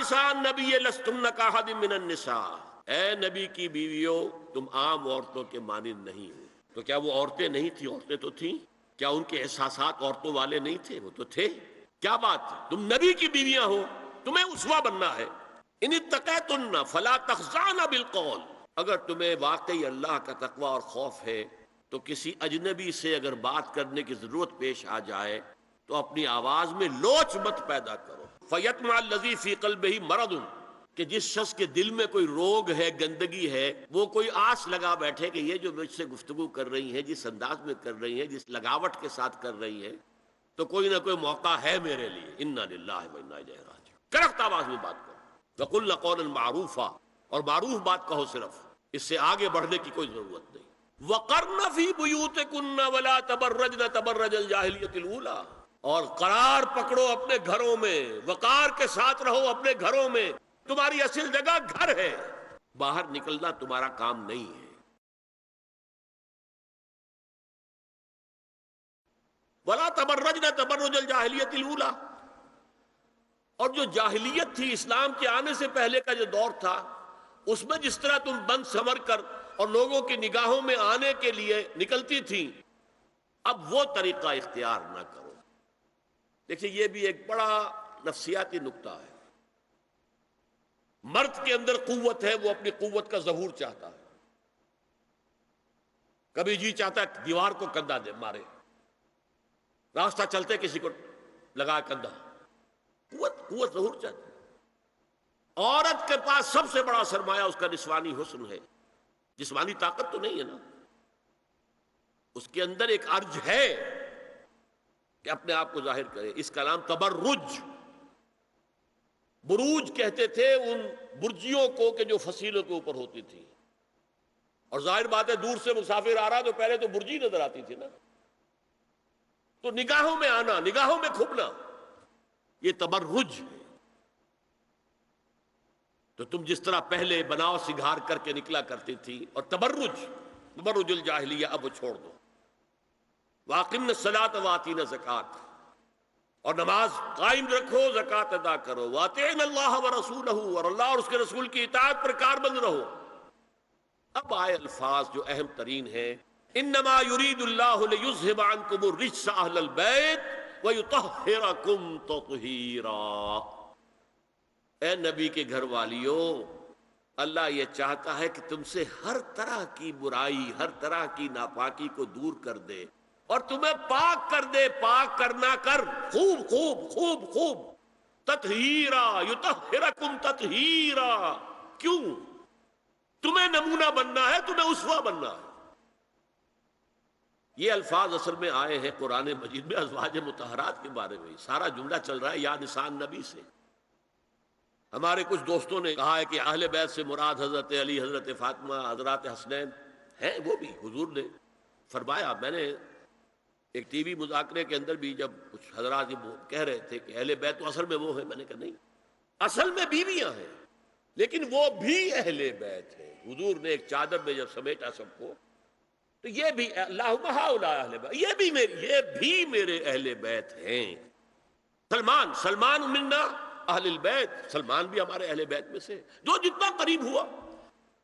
نساء النبی لستن کاحد من النساء، اے نبی کی بیویوں تم عام عورتوں کے مانند نہیں ہو۔ تو کیا وہ عورتیں نہیں تھیں؟ عورتیں تو تھیں۔ کیا ان کے احساسات عورتوں والے نہیں تھے؟ وہ تو تھے۔ کیا بات ہے، تم نبی کی بیویاں ہو، تمہیں اسوہ بننا ہے۔ ان اتقیتن فلا تخضعن بالقول، اگر تمہیں واقعی اللہ کا تقوی اور خوف ہے تو کسی اجنبی سے اگر بات کرنے کی ضرورت پیش آ جائے تو اپنی آواز میں لوچ مت پیدا کرو۔ فیطمع الذی فی قلبہ مرض، کہ جس شخص کے دل میں کوئی روگ ہے، گندگی ہے، وہ کوئی آس لگا بیٹھے کہ یہ جو مجھ سے گفتگو کر رہی ہیں، جس انداز میں کر رہی ہیں، جس لگاوٹ کے ساتھ کر رہی ہیں، تو کوئی نہ کوئی موقع ہے میرے لیے۔ انا للہ و انا الیہ راجعون، کڑک آواز میں بات کرو۔ وقلن قولا معروفا، اور معروف بات کہو، صرف اس سے آگے بڑھنے کی کوئی ضرورت نہیں۔ وقرن فی بیوتکن ولا تبرجن تبرج الجاہلیۃ الاولی، اور قرار پکڑو اپنے گھروں میں، وقار کے ساتھ رہو اپنے گھروں میں۔ تمہاری اصل جگہ گھر ہے، باہر نکلنا تمہارا کام نہیں ہے۔ ولا تبرجن تبرج الجاہلیۃ الاولی، اور جو جاہلیت تھی، اسلام کے آنے سے پہلے کا جو دور تھا، اس میں جس طرح تم بند سمر کر اور لوگوں کی نگاہوں میں آنے کے لیے نکلتی تھی، اب وہ طریقہ اختیار نہ کرو۔ دیکھیے یہ بھی ایک بڑا نفسیاتی نکتہ ہے۔ مرد کے اندر قوت ہے، وہ اپنی قوت کا ظہور چاہتا ہے۔ کبھی جی چاہتا ہے دیوار کو کندھا دے مارے، راستہ چلتے کسی کو لگا کندھا، قوت ظہور چاہتا ہے۔ عورت کے پاس سب سے بڑا سرمایہ اس کا نسوانی حسن ہے، جسمانی طاقت تو نہیں ہے نا، اس کے اندر ایک ارج ہے کہ اپنے آپ کو ظاہر کرے۔ اس کا نام تبرج، بروج کہتے تھے ان برجیوں کو کہ جو فصیلوں کے اوپر ہوتی تھی۔ اور ظاہر بات ہے دور سے مسافر آ رہا تو پہلے تو برجی نظر آتی تھی نا، تو نگاہوں میں آنا، نگاہوں میں کھپنا، یہ تبرج ہے۔ تو تم جس طرح پہلے بناؤ سنگھار کر کے نکلا کرتی تھی، اور تبرج الجاہلیہ اب وہ چھوڑ دو۔ واقمن الصلاۃ وآتین الزکوٰۃ، اور نماز قائم رکھو، زکوٰۃ ادا کرو۔ واطعن اللہ ورسولہ، اور اللہ اور اس کے رسول کی اطاعت پر کاربند رہو۔ اب آئے الفاظ جو اہم ترین ہیں، انما یرید اللہ لیذھب عنکم الرجس اہل البیت ویطہرکم تطہیرا۔ اے نبی کے گھر والیو، اللہ یہ چاہتا ہے کہ تم سے ہر طرح کی برائی، ہر طرح کی ناپاکی کو دور کر دے اور تمہیں پاک کر دے۔ پاک کرنا کر، خوب خوب خوب خوب، تطہیرا، یطہرکم تطہیرا۔ کیوں؟ تمہیں نمونہ بننا ہے، تمہیں اسوہ بننا ہے۔ یہ الفاظ اصل میں آئے ہیں قرآن مجید میں ازواج مطہرات کے بارے میں۔ سارا جملہ چل رہا ہے یا نساء النبی سے۔ ہمارے کچھ دوستوں نے کہا ہے کہ اہل بیت سے مراد حضرت علی، حضرت فاطمہ، حضرات حسنین ہیں، وہ بھی حضور نے فرمایا۔ میں نے ایک ٹی وی مذاکرے کے اندر بھی جب کچھ حضرات یہ کہہ رہے تھے کہ اہل بیت تو اصل میں وہ ہیں، میں نے کہا نہیں، اصل میں بیویاں ہیں لیکن وہ بھی اہل بیت ہیں۔ حضور نے ایک چادر میں جب سمیٹا سب کو، تو یہ بھی اللہم ہؤلاء اہل بیت، یہ بھی میرے اہل بیت ہیں۔ سلمان منا اہل البیت، سلمان بھی ہمارے اہل بیت میں سے، جو جتنا قریب ہوا۔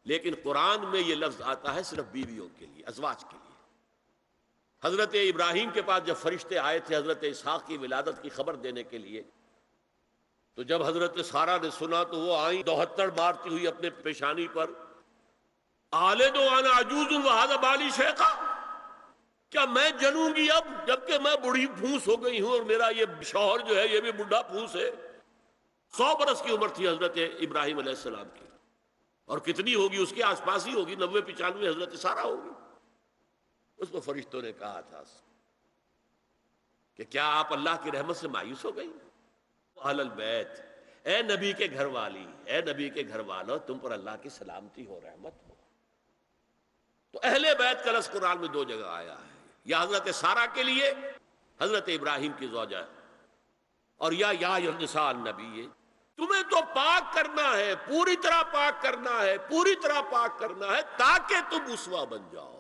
لیکن قرآن میں یہ لفظ آتا ہے صرف بیویوں کے لیے، ازواج کے لیے۔ حضرت ابراہیم کے پاس جب فرشتے آئے تھے حضرت اسحاق کی ولادت کی خبر دینے کے لیے، تو جب حضرت سارہ نے سنا تو وہ آئیں دوہتڑ مارتی ہوئی اپنے پیشانی پر، آلد وانا عجوز وہذا بالی شیخا، کیا میں جنوں گی اب جبکہ میں بڑھی پھونس ہو گئی ہوں اور میرا یہ شوہر جو ہے یہ بھی بڈھا پھونس ہے۔ 100 برس کی عمر تھی حضرت ابراہیم علیہ السلام کی، اور کتنی ہوگی اس کے آس پاس ہی ہوگی، 90-95 حضرت سارہ ہوگی۔ اس کو فرشتوں نے کہا تھا کہ کیا آپ اللہ کی رحمت سے مایوس ہو گئی؟ اہل البیت، اے نبی کے گھر والی، اے نبی کے گھر والو، تم پر اللہ کی سلامتی ہو، رحمت ہو۔ تو اہل بیت کا لفظ قرآن میں 2 جگہ آیا ہے، یا حضرت سارہ کے لیے حضرت ابراہیم کی زوجہ، اور یا نساء النبی، تمہیں تو پاک کرنا ہے، پوری طرح پاک کرنا ہے، پوری طرح پاک کرنا ہے تاکہ تم اسوہ بن جاؤ۔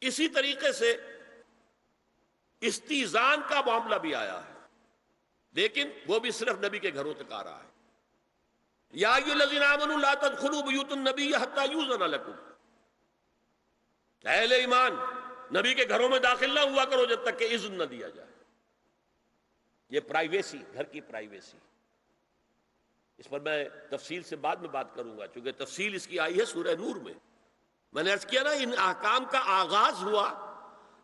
اسی طریقے سے استیزان کا معاملہ بھی آیا ہے، لیکن وہ بھی صرف نبی کے گھروں تک آ رہا ہے۔ یا ایھا الذین آمنوا لا تدخلوا بیوت النبی حتی یؤذن لکم، اہل ایمان نبی کے گھروں میں داخل نہ ہوا کرو جب تک کہ اذن نہ دیا جائے۔ یہ پرائیویسی، گھر کی پرائیویسی، اس پر میں تفصیل سے بعد میں بات کروں گا، چونکہ تفصیل اس کی آئی ہے سورہ نور میں۔ میں نے عرض کیا نا، ان احکام کا آغاز ہوا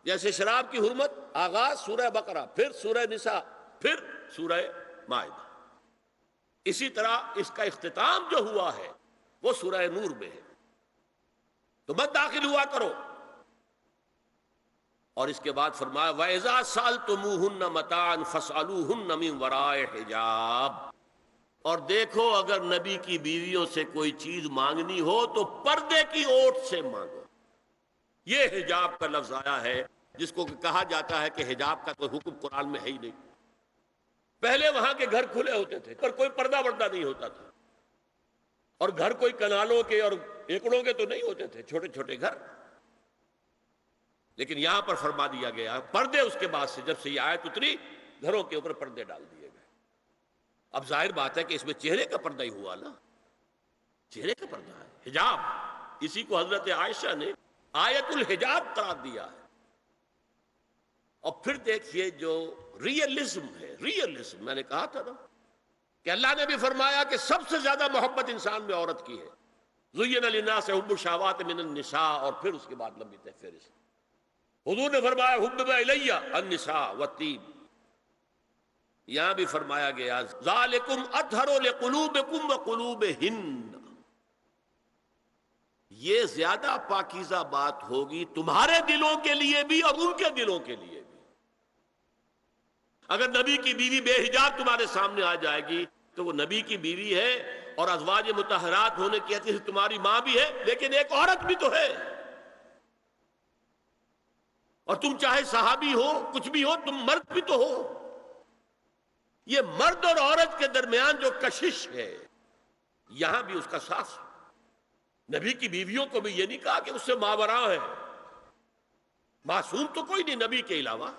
جیسے شراب کی حرمت، آغاز سورہ بقرہ، پھر سورہ نساء، پھر سورہ مائدہ، اسی طرح اس کا اختتام جو ہوا ہے وہ سورہ نور میں ہے۔ تو مت داخل ہوا کرو، اور اس کے بعد فرمایا وَإِذَا سَأَلْتُمُوهُنَّ مَتَاعًا فَاسْأَلُوهُنَّ مِنْ وَرَاءِ حِجَابٍ، اور دیکھو اگر نبی کی بیویوں سے کوئی چیز مانگنی ہو تو پردے کی اوٹ سے مانگو۔ یہ حجاب کا لفظ آیا ہے جس کو کہا جاتا ہے کہ حجاب کا کوئی حکم قرآن میں ہے ہی نہیں۔ پہلے وہاں کے گھر کھلے ہوتے تھے پر کوئی پردہ وردہ نہیں ہوتا تھا، اور گھر کوئی کنالوں کے اور ایکڑوں کے تو نہیں ہوتے تھے، چھوٹے چھوٹے گھر۔ لیکن یہاں پر فرما دیا گیا پردے، اس کے بعد سے جب سے یہ آیت اتری گھروں کے اوپر پردے ڈال دیے گئے۔ اب ظاہر بات ہے کہ اس میں چہرے کا پردہ ہی ہوا نا، چہرے کا پردہ ہے حجاب، اسی کو حضرت عائشہ نے آیت الحجاب قرار دیا ہے۔ اور پھر دیکھیے جو ریئلزم ہے، ریئلزم میں نے کہا تھا نا کہ اللہ نے بھی فرمایا کہ سب سے زیادہ محبت انسان میں عورت کی ہے، زُيِّنَ لِلنَّاسِ حُبُّ الشَّهَوَاتِ مِنَ النِّسَاءِ، اور پھر اس کے بعد لمبی فہرست۔ حضور نے فرمایا حُبِّبَ إِلَيَّ النِّسَاءُ وَالطِّيبُ، یہاں بھی فرمایا گیا ذَلِكُمْ أَطْهَرُ لِقُلُوبِكُمْ وَقُلُوبِهِنَّ، یہ زیادہ پاکیزہ بات ہوگی تمہارے دلوں کے لیے بھی اور ان کے دلوں کے لیے بھی۔ اگر نبی کی بیوی بے حجاب تمہارے سامنے آ جائے گی تو وہ نبی کی بیوی ہے، اور ازواج مطہرات ہونے کی حیثیت سے تمہاری ماں بھی ہے، لیکن ایک عورت بھی تو ہے، اور تم چاہے صحابی ہو کچھ بھی ہو، تم مرد بھی تو ہو۔ یہ مرد اور عورت کے درمیان جو کشش ہے یہاں بھی اس کا صاف، نبی کی بیویوں کو بھی یہ نہیں کہا کہ اس سے ماوراء ہے، معصوم تو کوئی نہیں نبی کے علاوہ،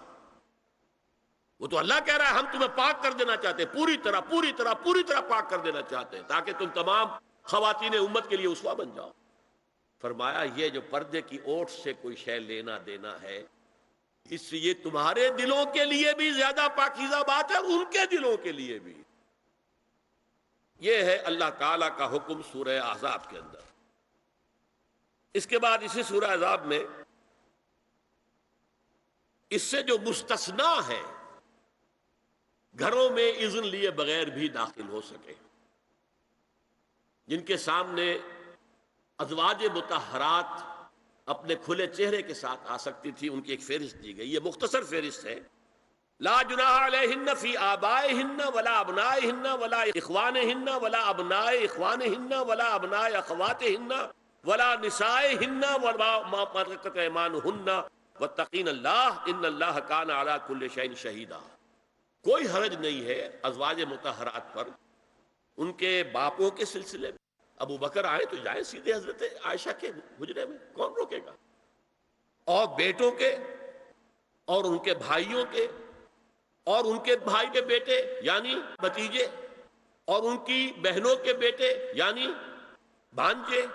وہ تو اللہ کہہ رہا ہے ہم تمہیں پاک کر دینا چاہتے ہیں، پوری طرح پوری طرح پوری طرح پاک کر دینا چاہتے ہیں تاکہ تم تمام خواتین امت کے لیے اسوہ بن جاؤ۔ فرمایا یہ جو پردے کی اوٹ سے کوئی شے لینا دینا ہے، اس سے یہ تمہارے دلوں کے لیے بھی زیادہ پاکیزہ بات ہے، ان کے دلوں کے لیے بھی۔ یہ ہے اللہ تعالیٰ کا حکم سورہ احزاب کے اندر۔ اس کے بعد اسی سورہ احزاب میں اس سے جو مستثنا ہے، گھروں میں اذن لیے بغیر بھی داخل ہو سکے، جن کے سامنے ازواج مطہرات اپنے کھلے چہرے کے ساتھ آ سکتی تھی، ان کی ایک فہرست دی گئی۔ یہ مختصر فہرست ہے، لا جناح علیہن فی آبائہن ولا ابنائہن ولا اخوانہن ولا ابناء اخوانہن ولا ابناء اخواتہن ولا نسائہن ولا ما ملکت ایمانہن واتقین اللہ ان اللہ کان علی کل شیء شہیدا۔ کوئی حرج نہیں ہے ازواج مطہرات پر ان کے باپوں کے سلسلے میں، ابو بکر آئے تو جائیں سیدھے حضرت عائشہ کے حجرے میں، کون روکے گا، اور بیٹوں کے اور ان کے بھائیوں کے اور ان کے بھائی کے بیٹے یعنی بھتیجے اور ان کی بہنوں کے بیٹے یعنی بھانجے،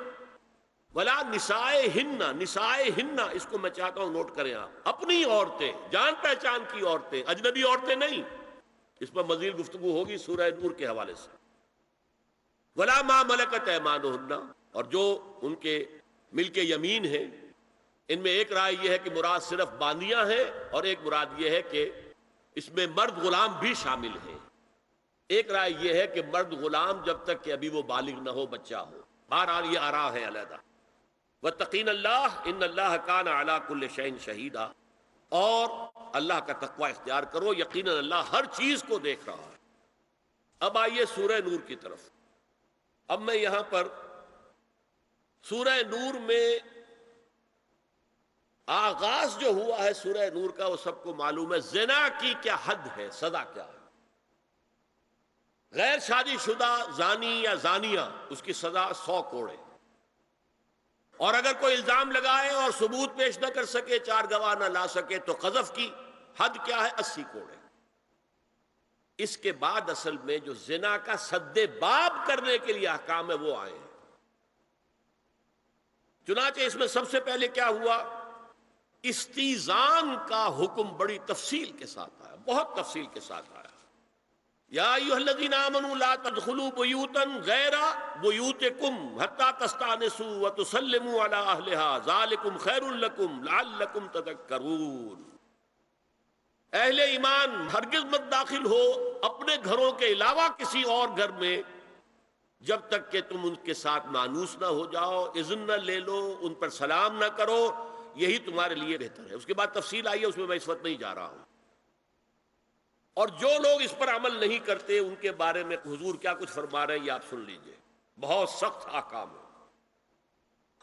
ولا نسائہن، نسائہن اس کو میں چاہتا ہوں نوٹ کریں آپ، اپنی عورتیں، جان پہچان کی عورتیں، اجنبی عورتیں نہیں، اس پر مزید گفتگو ہوگی سورہ نور کے حوالے سے۔ ولا ما ملکت ایمانہن، اور جو ان کے ملک یمین ہیں، ان میں ایک رائے یہ ہے کہ مراد صرف باندیاں ہیں، اور ایک مراد یہ ہے کہ اس میں مرد غلام بھی شامل ہیں۔ ایک رائے یہ ہے کہ مرد غلام جب تک کہ ابھی وہ بالغ نہ ہو، بچہ ہو، بہرحال یہ آراء ہے علیحدہ۔ واتقین اللہ ان اللہ کان علی کل شیء شہیدا، اور اللہ کا تقوی اختیار کرو، یقیناً اللہ ہر چیز کو دیکھ رہا ہے۔ اب آئیے سورہ نور کی طرف۔ اب میں یہاں پر سورہ نور میں آغاز جو ہوا ہے سورہ نور کا، وہ سب کو معلوم ہے، زنا کی کیا حد ہے، سزا کیا ہے۔ غیر شادی شدہ زانی یا زانیہ، اس کی سزا 100 کوڑے، اور اگر کوئی الزام لگائے اور ثبوت پیش نہ کر سکے، 4 گواہ نہ لا سکے، تو قذف کی حد کیا ہے، 80 کوڑے۔ اس کے بعد اصل میں جو زنا کا سد باب کرنے کے لیے احکام ہے وہ آئے ہیں۔ چنانچہ اس میں سب سے پہلے کیا ہوا؟ استیزان کا حکم بڑی تفصیل کے ساتھ آیا، بہت تفصیل کے ساتھ آیا۔ یا ایھا الذین آمنوا لا تدخلوا بیوتا غیر بیوتکم حتی تستأنسوا وتسلموا علی اہلہا ذالکم خیر لکم لعلکم تذکرون۔ اہل ایمان ہرگز مت داخل ہو اپنے گھروں کے علاوہ کسی اور گھر میں جب تک کہ تم ان کے ساتھ مانوس نہ ہو جاؤ، اذن نہ لے لو، ان پر سلام نہ کرو، یہی تمہارے لیے بہتر ہے۔ اس کے بعد تفصیل آئی ہے، اس میں میں اس وقت نہیں جا رہا ہوں۔ اور جو لوگ اس پر عمل نہیں کرتے ان کے بارے میں حضور کیا کچھ فرما رہے ہیں یہ آپ سن لیجئے، بہت سخت احکام ہے۔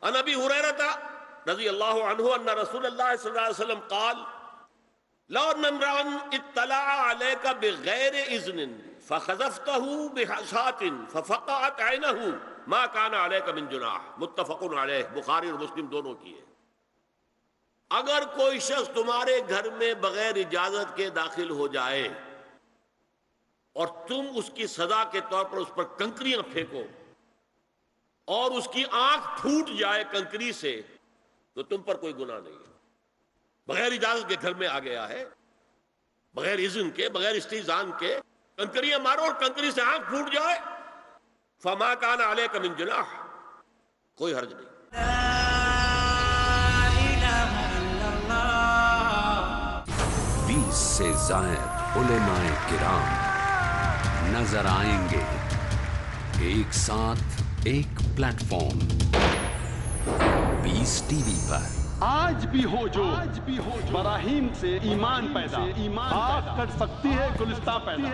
عن ابی ہریرہ رضی اللہ عنہ ان رسول اللہ صلی اللہ علیہ وسلم قال لو ان امرا اطلع عليك بغیر اذن فخذفته بحشاة ففقعت عینه ما كان عليك من جناح، متفق علیہ، بخاری اور مسلم دونوں کی ہے۔ اگر کوئی شخص تمہارے گھر میں بغیر اجازت کے داخل ہو جائے اور تم اس کی سزا کے طور پر اس پر کنکریاں پھینکو اور اس کی آنکھ پھوٹ جائے کنکری سے تو تم پر کوئی گناہ نہیں ہے۔ بغیر اجازت کے گھر میں آ گیا ہے، بغیر اذن کے، بغیر استئذان کے کنکریاں مارو اور کنکری سے آنکھ پھوٹ جائے، فما کان علیک من جناح، کوئی حرج نہیں۔ 20 سے زائد علماء کرام نظر آئیں گے ایک ساتھ ایک پلیٹ فارم، پیس ٹی وی پر۔ آج بھی ہو جو براہیم سے ایمان پیدا، آگ کٹ سکتی ہے گلستان پیدا،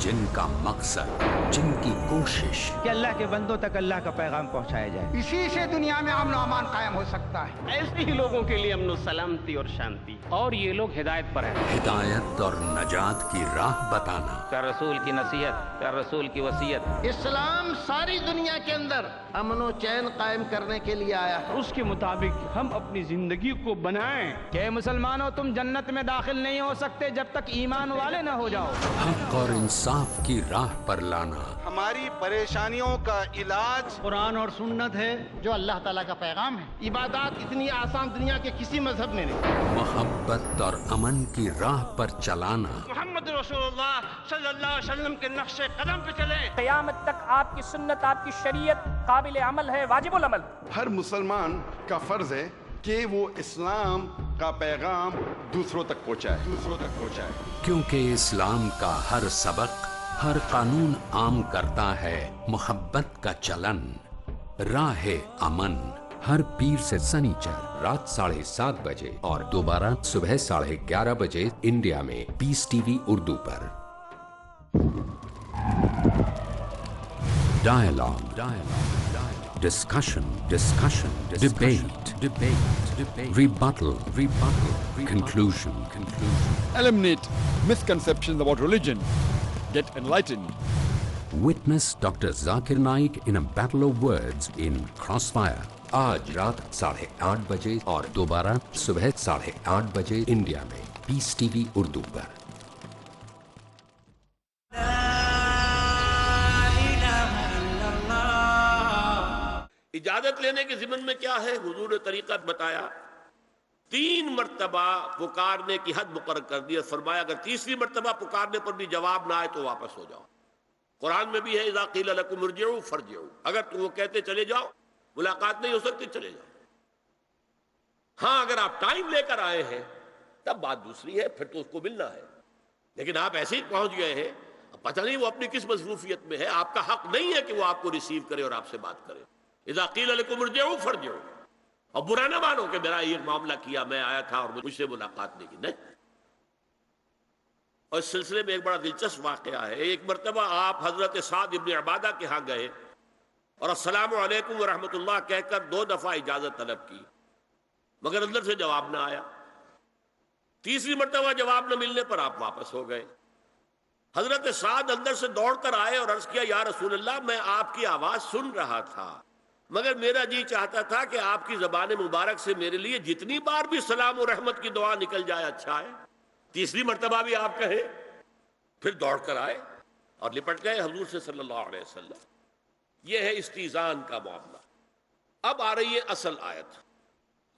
جن کا مقصد، جن کی کوشش کہ اللہ کے بندوں تک اللہ کا پیغام پہنچایا جائے، اسی سے دنیا میں امن و امان قائم ہو سکتا ہے۔ ایسے ہی لوگوں کے لیے امن و سلامتی اور شانتی، اور یہ لوگ ہدایت پر ہیں۔ ہدایت اور نجات کی راہ بتانا، پیارے رسول کی نصیحت، پیارے رسول کی وصیت، اسلام ساری دنیا کے اندر امن و چین قائم کرنے کے لیے آیا ہے۔ اس کے مطابق ہم اپنی زندگی کو بنائیں کہ مسلمانوں تم جنت میں داخل نہیں ہو سکتے جب تک ایمان والے نہ ہو جاؤ۔ حق اور انصاف کی راہ پر لانا، ہماری پریشانیوں کا علاج قرآن اور سنت ہے جو اللہ تعالیٰ کا پیغام ہے۔ عبادات اتنی آسان دنیا کے کسی مذہب میں نہیں۔ محبت اور امن کی راہ پر چلانا، محمد رسول اللہ صلی اللہ علیہ وسلم کے نقش قدم پہ چلیں۔ قیامت تک آپ کی سنت، آپ کی شریعت قابل عمل ہے، واجب العمل۔ ہر مسلمان کا فرض ہے کہ وہ اسلام کا پیغام دوسروں تک پہنچائے، کیونکہ اسلام کا ہر سبق، ہر قانون عام کرتا ہے محبت کا چلن۔ راہ امن، ہر پیر سے سنیچر رات 7:30 بجے اور دوبارہ صبح 11:30 بجے انڈیا میں پیس ٹی وی اردو پر۔ Dialogue, discussion, debate, rebuttal, conclusion. Eliminate misconceptions about religion. Get enlightened. Witness Dr. Zakir Naik in a battle of words in Crossfire. آج رات 8:30 بجے اور دوبارہ صبح 8:30 بجے انڈیا میں پیس ٹی وی اردو پر۔ اجازت لینے کے ضمن میں کیا ہے؟ حضور نے طریقہ بتایا، 3 مرتبہ پکارنے کی حد مقرر کر دی، فرمایا اگر تیسری مرتبہ پکارنے پر بھی جواب نہ آئے تو واپس ہو جاؤ۔ قرآن میں بھی ہے اذا قیل لکم ارجعوا فارجعوا، اگر تم وہ کہتے چلے جاؤ، ملاقات نہیں ہو سکتی، چلے جاؤ۔ ہاں اگر آپ ٹائم لے کر آئے ہیں تب بات دوسری ہے، پھر تو اس کو ملنا ہے، لیکن آپ ایسے ہی پہنچ گئے ہیں، پتہ نہیں وہ اپنی کس مصروفیت میں ہے، آپ کا حق نہیں ہے کہ وہ آپ کو ریسیو کرے اور آپ سے بات کرے۔ اذا قیل لکم ارجعوا فارجعوا، اور برا نہ مانو کہ میرا یہ معاملہ کیا، میں آیا تھا اور مجھ سے ملاقات نہیں کی، نہیں۔ اور اس سلسلے میں ایک بڑا دلچسپ واقعہ ہے۔ ایک مرتبہ آپ حضرت سعد ابن عبادہ کے ہاں گئے اور السلام علیکم ورحمۃ اللہ کہہ کر 2 دفعہ اجازت طلب کی، مگر اندر سے جواب نہ آیا۔ تیسری مرتبہ جواب نہ ملنے پر آپ واپس ہو گئے۔ حضرت سعد اندر سے دوڑ کر آئے اور عرض کیا یا رسول اللہ، میں آپ کی آواز سن رہا تھا مگر میرا جی چاہتا تھا کہ آپ کی زبان مبارک سے میرے لیے جتنی بار بھی سلام و رحمت کی دعا نکل جائے اچھا ہے، تیسری مرتبہ بھی آپ کہیں۔ پھر دوڑ کر آئے اور لپٹ گئے حضور سے صلی اللہ علیہ وسلم. یہ ہے استیزان کا معاملہ. اب آ رہی ہے اصل آیت.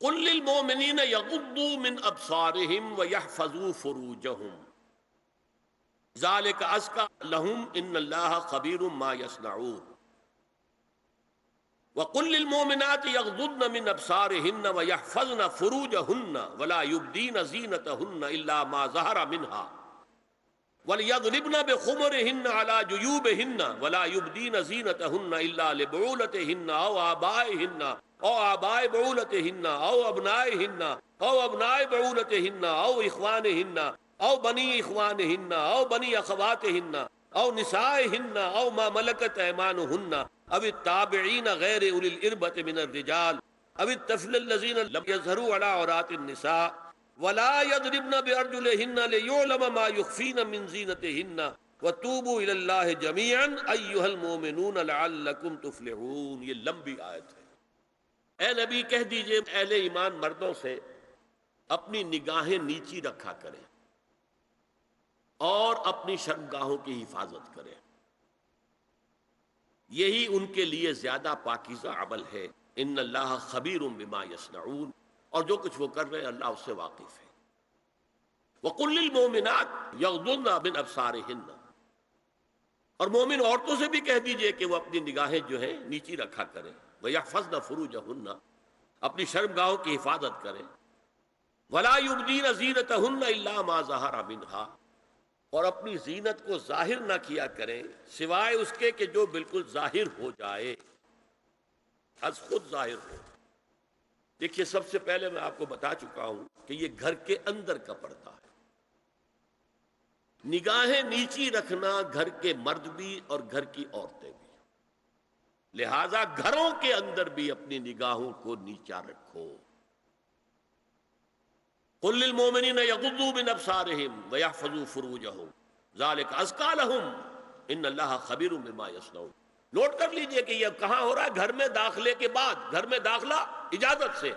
قل للمؤمنین یغضوا من ابصارہم ویحفظوا فروجہم ذالک ازکی لہم ان اللہ خبیر ما یصنعون. وقل للمؤمنات یغضضن من ابصارہن ویحفظن فروجہن ولا یبدین زینتہن الا ما ظہر منہا وَلْيَضْرِبْنَ بِخُمُرِهِنَّ عَلَى جُيُوبِهِنَّ وَلَا يُبْدِينَ زِينَتَهُنَّ إِلَّا لِبُعُولَتِهِنَّ أَوْ آبَائِهِنَّ أَوْ آبَاءِ بُعُولَتِهِنَّ أَوْ أَبْنَائِهِنَّ أَوْ أَبْنَاءِ بُعُولَتِهِنَّ أَوْ إِخْوَانِهِنَّ أَوْ بَنِي إِخْوَانِهِنَّ أَوْ بَنِي أَخَوَاتِهِنَّ أَوْ نِسَائِهِنَّ أَوْ مَا مَلَكَتْ أَيْمَانُهُنَّ أَوِ التَّابِعِينَ غَيْرِ أُولِي الْإِرْبَةِ مِنَ الرِّجَالِ أَوِ الطَّفْلِ الَّذِينَ لَمْ يَظْهَرُوا عَلَى عَوْرَاتِ النِّسَاءِ وَلَا يَضْرِبْنَ بِأَرْجُلِهِنَّ لِيُعْلَمَ مَا يُخْفِينَ مِنْ زِينَتِهِنَّ وَتُوبُوا إِلَى اللَّهِ جَمِيعًا أَيُّهَا الْمُؤْمِنُونَ لَعَلَّكُمْ تُفْلِحُونَ. یہ لمبی آیت ہے. اے نبی کہہ دیجئے اہل ایمان مردوں سے اپنی نگاہیں نیچی رکھا کریں اور اپنی شرمگاہوں کی حفاظت کریں. یہی ان کے لیے زیادہ پاکیزہ عمل ہے. ان اللہ خبیر بما یصنعون. اور جو کچھ وہ کر رہے ہیں اللہ اس سے واقف ہے. وَقُلْ لِلْمُؤْمِنَاتِ يَغْضُضْنَ مِنْ أَبْصَارِهِنَّ. اور مومن عورتوں سے بھی کہہ دیجئے کہ وہ اپنی نگاہیں جو ہیں نیچی رکھا کریں. وَيَحْفَظْنَ فُرُوجَهُنَّ. اپنی شرمگاہوں کی حفاظت کریں. وَلَا يُبْدِينَ زِينَتَهُنَّ إِلَّا مَا ظَهَرَ مِنْهَا. اور اپنی زینت کو ظاہر نہ کیا کریں سوائے اس کے کہ جو بالکل ظاہر ہو جائے، از خود ظاہر ہو. دیکھیے سب سے پہلے میں آپ کو بتا چکا ہوں کہ یہ گھر کے اندر کا پردہ ہے. نگاہیں نیچی رکھنا گھر کے مرد بھی اور گھر کی عورتیں بھی. لہذا گھروں کے اندر بھی اپنی نگاہوں کو نیچا رکھو. قل للمؤمنین یغضوا من ابصارہم ویحفظوا فروجہم ذالک ازکی لہم ان اللہ خبیر بما یصنعون. نوٹ کر لیجئے کہ یہ کہاں ہو رہا ہے؟ گھر میں داخلے کے بعد. گھر میں داخلہ اجازت سے،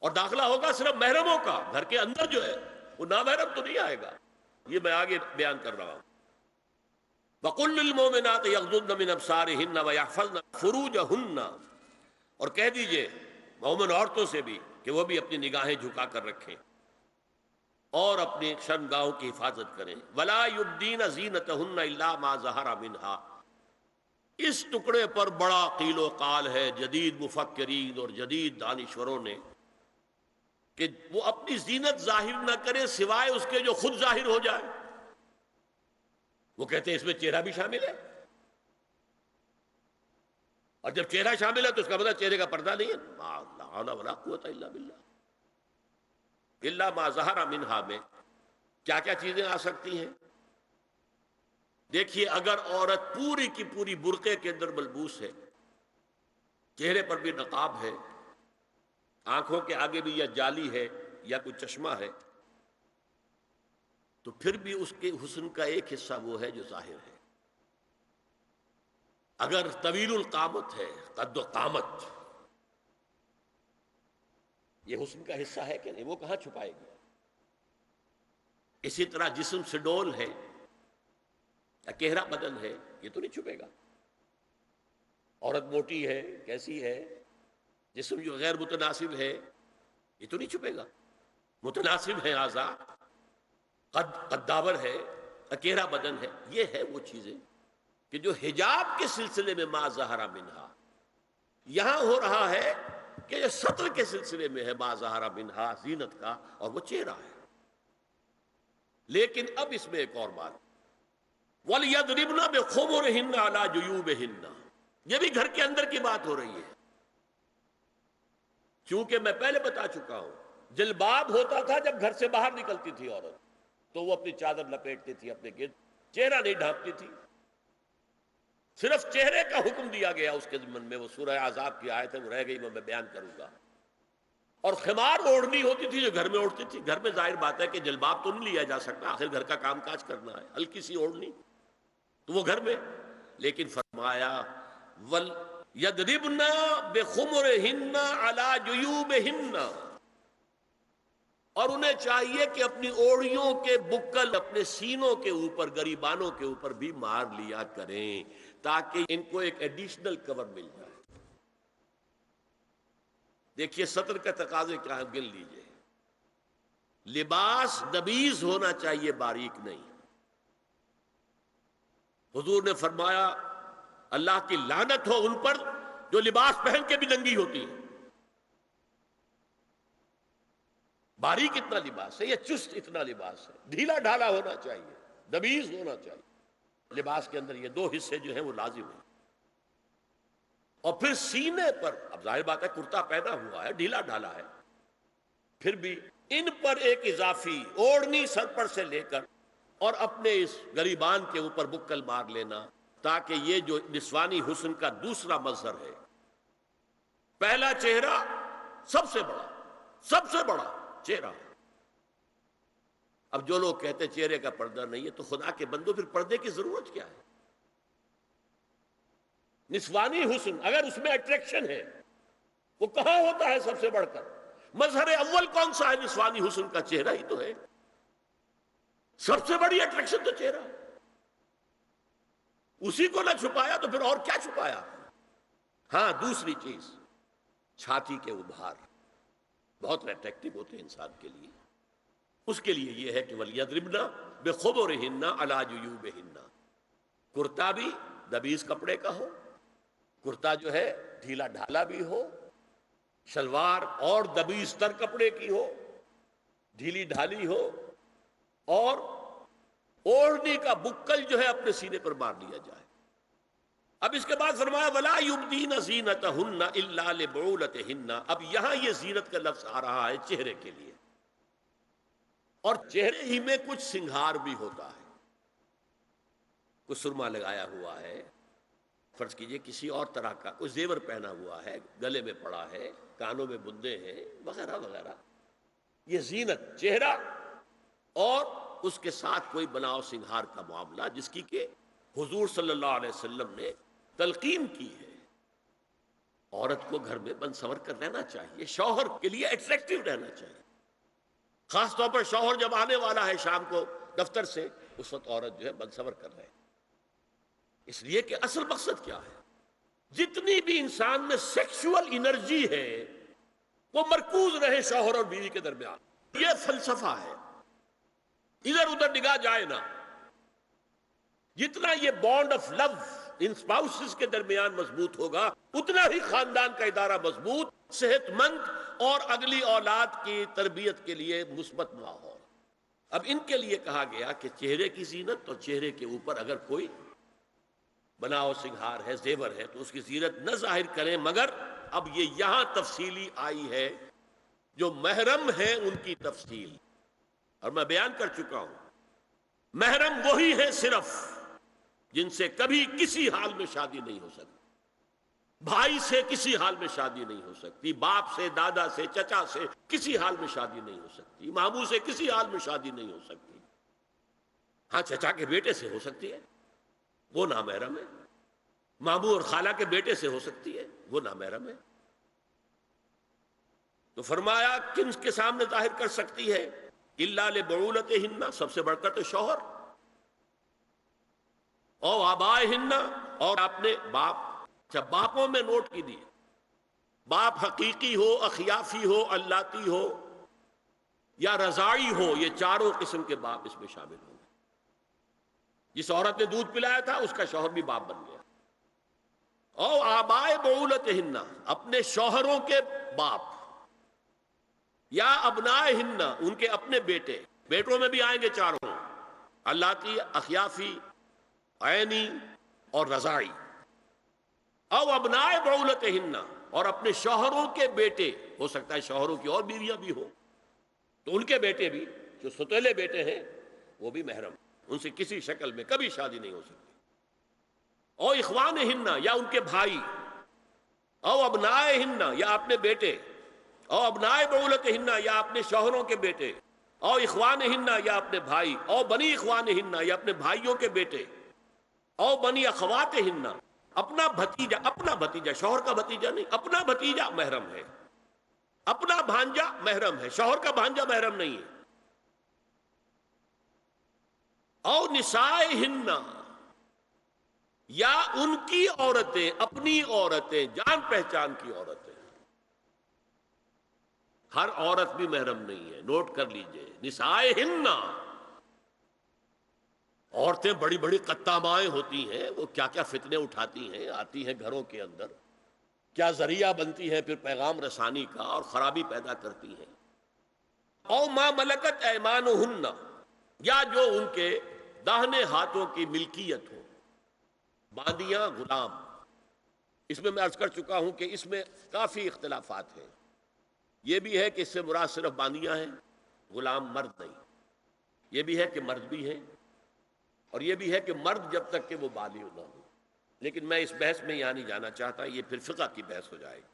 اور داخلہ ہوگا صرف محرموں کا. گھر کے اندر جو ہے وہ نامحرم تو نہیں آئے گا. یہ میں آگے بیان کر رہا ہوں. وَقُلْ لِلْمُؤْمِنَاتِ يَغْضُضْنَ مِنْ أَبْصَارِهِنَّ وَيَحْفَظْنَ فُرُوجَهُنَّ. اور کہہ دیجئے مومن عورتوں سے بھی کہ وہ بھی اپنی نگاہیں جھکا کر رکھیں اور اپنی شرمگاہوں کی حفاظت کریں. وَلَا يُبْدِينَ زِينَتَهُنَّ إِلَّا مَا ظَهَرَ مِنْهَا. اس ٹکڑے پر بڑا قیل و قال ہے جدید مفکرین اور جدید دانشوروں نے کہ وہ اپنی زینت ظاہر نہ کرے سوائے اس کے جو خود ظاہر ہو جائے. وہ کہتے ہیں اس میں چہرہ بھی شامل ہے، اور جب چہرہ شامل ہے تو اس کا مطلب چہرے کا پردہ نہیں ہے. لا حول ولا قوت الا باللہ. الا ما ظہر منہا میں کیا کیا چیزیں آ سکتی ہیں؟ دیکھیے اگر عورت پوری کی پوری برقعے کے اندر ملبوس ہے، چہرے پر بھی نقاب ہے، آنکھوں کے آگے بھی یا جالی ہے یا کوئی چشمہ ہے، تو پھر بھی اس کے حسن کا ایک حصہ وہ ہے جو ظاہر ہے. اگر طویل القامت ہے، قد و قامت، یہ حسن کا حصہ ہے کہ نہیں؟ وہ کہاں چھپائے گی؟ اسی طرح جسم سے ڈول ہے، اکیرا بدن ہے، یہ تو نہیں چھپے گا. عورت موٹی ہے، کیسی ہے، جسم جو غیر متناسب ہے، یہ تو نہیں چھپے گا. متناسب ہے اعضاء، قداور ہے، اکیرا بدن ہے. یہ ہے وہ چیزیں کہ جو حجاب کے سلسلے میں ما ظہر منہا. یہاں ہو رہا ہے کہ یہ سطر کے سلسلے میں ہے ما ظہر منہا زینت کا، اور وہ چہرہ ہے. لیکن اب اس میں ایک اور بات، وَلْيَضْرِبْنَ بِخُمُرِهِنَّ عَلَى جُيُوبِهِنَّ. یہ بھی گھر کے اندر کی بات ہو رہی ہے. چونکہ میں پہلے بتا چکا ہوں جلباب ہوتا تھا جب گھر سے باہر نکلتی تھی عورت، تو وہ اپنی چادر لپیٹتی تھی اپنے گرد، چہرہ نہیں ڈھانپتی تھی. صرف چہرے کا حکم دیا گیا اس کے ضمن میں. وہ سورہ احزاب کی آیت ہے، وہ رہ گئی، میں بیان کروں گا. اور خمار اوڑھنی ہوتی تھی جو گھر میں اوڑھتی تھی. گھر میں ظاہر بات ہے کہ جلباب تو نہیں لیا جا سکتا، آخر گھر کا کام کاج کرنا ہے. ہلکی سی اوڑھنی تو وہ گھر میں. لیکن فرمایا وَلْيَضْرِبْنَ بِخُمُرِهِنَّ عَلَى جُيُوبِهِنَّ. اور انہیں چاہیے کہ اپنی اوڑیوں کے بکل اپنے سینوں کے اوپر، گریبانوں کے اوپر بھی مار لیا کریں تاکہ ان کو ایک ایڈیشنل کور مل جائے۔ دیکھیے سطر کا تقاضے کیا ہے، گن لیجئے۔ لباس نبیز ہونا چاہیے، باریک نہیں۔ حضور نے فرمایا اللہ کی لعنت ہو ان پر جو لباس پہن کے بھی ننگی ہوتی ہے۔ باریک اتنا لباس ہے یا چست اتنا لباس ہے، ڈھیلا ڈھالا ہونا چاہیے، نبیز ہونا چاہیے۔ لباس کے اندر یہ دو حصے جو ہیں وہ لازم ہیں۔ اور پھر سینے پر، اب ظاہر بات ہے کرتا پہنا ہوا ہے، ڈھیلا ڈھالا ہے، پھر بھی ان پر ایک اضافی اوڑھنی سر پر سے لے کر اور اپنے اس گریبان کے اوپر بکل مار لینا، تاکہ یہ جو نسوانی حسن کا دوسرا مظہر ہے، پہلا چہرہ سب سے بڑا چہرہ۔ اب جو لوگ کہتے چہرے کا پردہ نہیں ہے تو خدا کے بندو پھر پردے کی ضرورت کیا ہے؟ نسوانی حسن اگر اس میں اٹریکشن ہے وہ کہاں ہوتا ہے سب سے بڑھ کر؟ مظہر اول کون سا ہے نسوانی حسن کا؟ چہرہ ہی تو ہے، سب سے بڑی اٹریکشن تو چہرہ ہے۔ اسی کو نہ چھپایا تو پھر اور کیا چھپایا؟ ہاں دوسری چیز، چھاتی کے ابھار بہت اٹریکٹیو ہوتے ہیں انسان کے لیے۔ اس کے لیے یہ ہے کہ وَلْيَضْرِبْنَ بِخُمُرِهِنَّ عَلَى جُيُوبِهِنَّ، کرتا بھی نبیز کپڑے کا ہو، کرتا جو ہے ڈھیلا ڈھالا بھی ہو، شلوار اور نبیز تر کپڑے کی ہو، ڈھیلی ڈھالی ہو، اور اوڑھنی کا بکل جو ہے اپنے سینے پر مار لیا جائے۔ اب اس کے بعد فرمایا وَلَا يُبْدِينَ زِينَتَهُنَّ إِلَّا لِبُعُولَتِهِنَّ۔ اب یہاں یہ زینت کا لفظ آ رہا ہے چہرے کے لیے، اور چہرے ہی میں کچھ سنگھار بھی ہوتا ہے۔ کچھ سرما لگایا ہوا ہے، فرض کیجئے کسی اور طرح کا کوئی زیور پہنا ہوا ہے، گلے میں پڑا ہے، کانوں میں بندے ہیں وغیرہ وغیرہ، یہ زینت چہرہ، اور اس کے ساتھ کوئی بناؤ سنگھار کا معاملہ جس کی کہ حضور صلی اللہ علیہ وسلم نے تلقین کی ہے۔ عورت کو گھر میں بن سنور کر رہنا چاہیے، شوہر کے لیے اٹریکٹیو رہنا چاہیے، خاص طور پر شوہر جب آنے والا ہے شام کو دفتر سے، اس وقت عورت جو ہے بن سنور کر رہے، اس لیے کہ اصل مقصد کیا ہے؟ جتنی بھی انسان میں سیکشول انرجی ہے وہ مرکوز رہے شوہر اور بیوی کے درمیان۔ یہ فلسفہ ہے، ادھر ادھر نگاہ جائے نہ۔ جتنا یہ bond of love in spouses کے درمیان مضبوط ہوگا، اتنا ہی خاندان کا ادارہ مضبوط، صحت مند اور اگلی اولاد کی تربیت کے لیے مثبت ماحول۔ اب ان کے لیے کہا گیا کہ چہرے کی زینت، اور چہرے کے اوپر اگر کوئی بناؤ سنگھار ہے، زیور ہے، تو اس کی زینت نہ ظاہر کریں، مگر اب یہ یہاں تفصیلی آئی ہے، جو محرم ہیں ان کی تفصیل، اور میں بیان کر چکا ہوں، محرم وہی ہے صرف جن سے کبھی کسی حال میں شادی نہیں ہو سکتی، بھائی سے کسی حال میں شادی نہیں ہو سکتی، باپ سے، دادا سے، چچا سے کسی حال میں شادی نہیں ہو سکتی، ماموں سے کسی حال میں شادی نہیں ہو سکتی۔ ہاں چچا کے بیٹے سے ہو سکتی ہے، وہ نامحرم ہے، ماموں اور خالہ کے بیٹے سے ہو سکتی ہے، وہ نامحرم ہے۔ تو فرمایا کن کے سامنے ظاہر کر سکتی ہے؟ الا لبعولتہن، سب سے بڑھ کر تو شوہر، او آبائہن، اور اپنے باپ۔ اچھا باپوں میں نوٹ کیجیے، باپ حقیقی ہو، اخیافی ہو، اللاتی ہو یا رضاعی ہو، یہ چاروں قسم کے باپ اس میں شامل ہوں گے۔ جس عورت نے دودھ پلایا تھا اس کا شوہر بھی باپ بن گیا۔ او آبائے بعولتہن، اپنے شوہروں کے باپ، یا ابنائہن، ان کے اپنے بیٹے، بیٹوں میں بھی آئیں گے چاروں، اللاتی، اخیافی، عینی اور رضاعی۔ او ابنائے بعولتہن، اور اپنے شوہروں کے بیٹے، ہو سکتا ہے شوہروں کی اور بیویاں بھی ہوں تو ان کے بیٹے بھی، جو ستیلے بیٹے ہیں وہ بھی محرم، ان سے کسی شکل میں کبھی شادی نہیں ہو سکتی۔ او اخوانہن، یا ان کے بھائی، او ابنائہن، یا اپنے بیٹے، او ابنائے بعولتہن، یا اپنے شوہروں کے بیٹے، او اخوانہن، یا اپنے بھائی، او بنی اخوانہن، یا اپنے بھائیوں کے بیٹے، او بنی اخواتہن، اپنا بھتیجا، اپنا بھتیجا، شوہر کا بھتیجا نہیں، اپنا بھتیجا محرم ہے۔ اپنا بھانجا محرم ہے، شوہر کا بھانجا محرم نہیں ہے. او نسائہن، یا ان کی عورتیں، اپنی عورتیں، جان پہچان کی عورتیں. ہر عورت بھی محرم نہیں ہے، نوٹ کر لیجئے. نسائہن، عورتیں بڑی بڑی قطامائیں ہوتی ہیں، وہ کیا کیا فتنے اٹھاتی ہیں، آتی ہیں گھروں کے اندر، کیا ذریعہ بنتی ہیں پھر پیغام رسانی کا، اور خرابی پیدا کرتی ہیں. او ما ملکت ایمانہن، یا جو ان کے داہنے ہاتھوں کی ملکیت ہو. باندیاں، غلام، اس میں عرض کر چکا ہوں کہ اس میں کافی اختلافات ہیں. یہ بھی ہے کہ اس سے مراد صرف باندیاں ہیں، غلام مرد نہیں. یہ بھی ہے کہ مرد بھی ہیں، اور یہ بھی ہے کہ مرد جب تک کہ وہ بالغ نہ ہو. لیکن میں اس بحث میں یہاں نہیں جانا چاہتا، یہ پھر فقہ کی بحث ہو جائے گی.